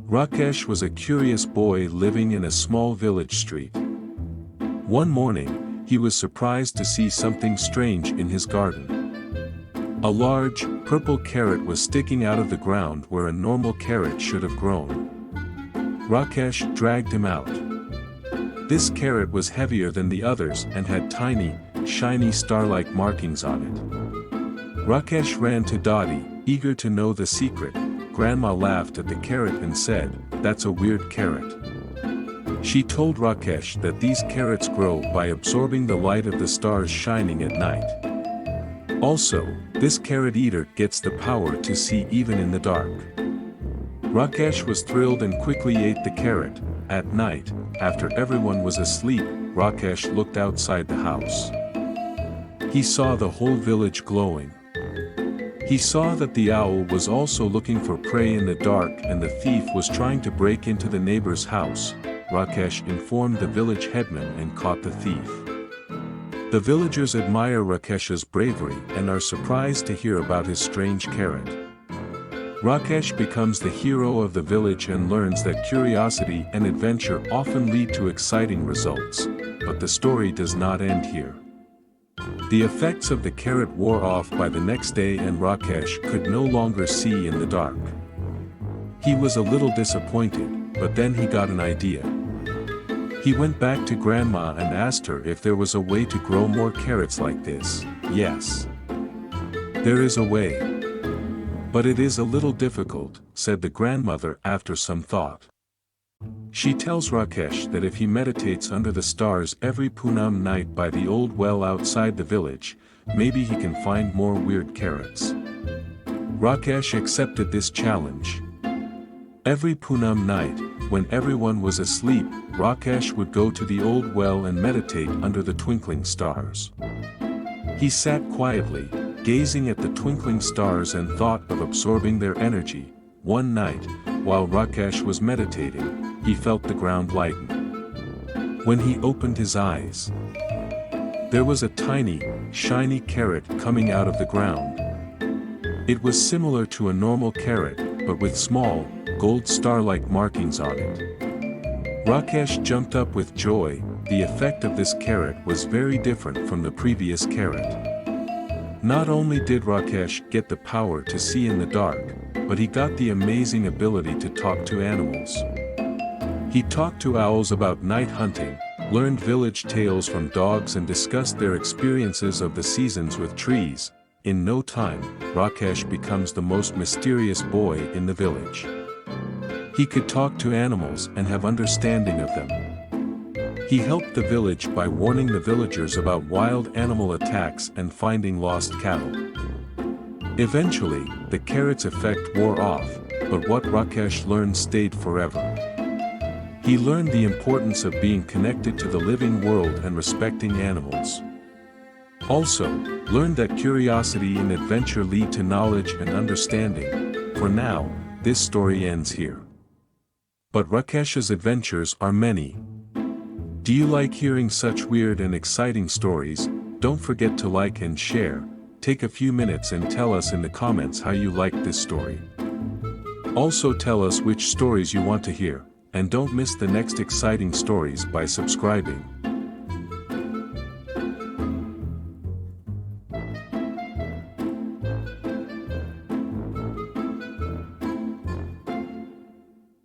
Rakesh was a curious boy living in a small village street. One morning, he was surprised to see something strange in his garden. A large, purple carrot was sticking out of the ground where a normal carrot should have grown. Rakesh dragged him out. This carrot was heavier than the others and had tiny, shiny star-like markings on it. Rakesh ran to Dottie, eager to know the secret. Grandma laughed at the carrot and said, "That's a weird carrot." She told Rakesh that these carrots grow by absorbing the light of the stars shining at night. Also, this carrot eater gets the power to see even in the dark. Rakesh was thrilled and quickly ate the carrot. At night, after everyone was asleep, Rakesh looked outside the house. He saw the whole village glowing. He saw that the owl was also looking for prey in the dark and the thief was trying to break into the neighbor's house. Rakesh informed the village headman and caught the thief. The villagers admire Rakesh's bravery and are surprised to hear about his strange carrot. Rakesh becomes the hero of the village and learns that curiosity and adventure often lead to exciting results, but the story does not end here. The effects of the carrot wore off by the next day and Rakesh could no longer see in the dark. He was a little disappointed, but then he got an idea. He went back to Grandma and asked her if there was a way to grow more carrots like this. "Yes. There is a way. But it is a little difficult," said the grandmother after some thought. She tells Rakesh that if he meditates under the stars every Poonam night by the old well outside the village, maybe he can find more weird carrots. Rakesh accepted this challenge. Every Poonam night, when everyone was asleep, Rakesh would go to the old well and meditate under the twinkling stars. He sat quietly, gazing at the twinkling stars and thought of absorbing their energy. One night, while Rakesh was meditating, he felt the ground lighten. When he opened his eyes, there was a tiny, shiny carrot coming out of the ground. It was similar to a normal carrot, but with small, gold star-like markings on it. Rakesh jumped up with joy. The effect of this carrot was very different from the previous carrot. Not only did Rakesh get the power to see in the dark, but he got the amazing ability to talk to animals. He talked to owls about night hunting, learned village tales from dogs and discussed their experiences of the seasons with trees. In no time, Rakesh becomes the most mysterious boy in the village. He could talk to animals and have understanding of them. He helped the village by warning the villagers about wild animal attacks and finding lost cattle. Eventually, the carrot's effect wore off, but what Rakesh learned stayed forever. He learned the importance of being connected to the living world and respecting animals. Also, learned that curiosity and adventure lead to knowledge and understanding. For now, this story ends here. But Rakesh's adventures are many. Do you like hearing such weird and exciting stories? Don't forget to like and share. Take a few minutes and tell us in the comments how you liked this story. Also tell us which stories you want to hear, and don't miss the next exciting stories by subscribing.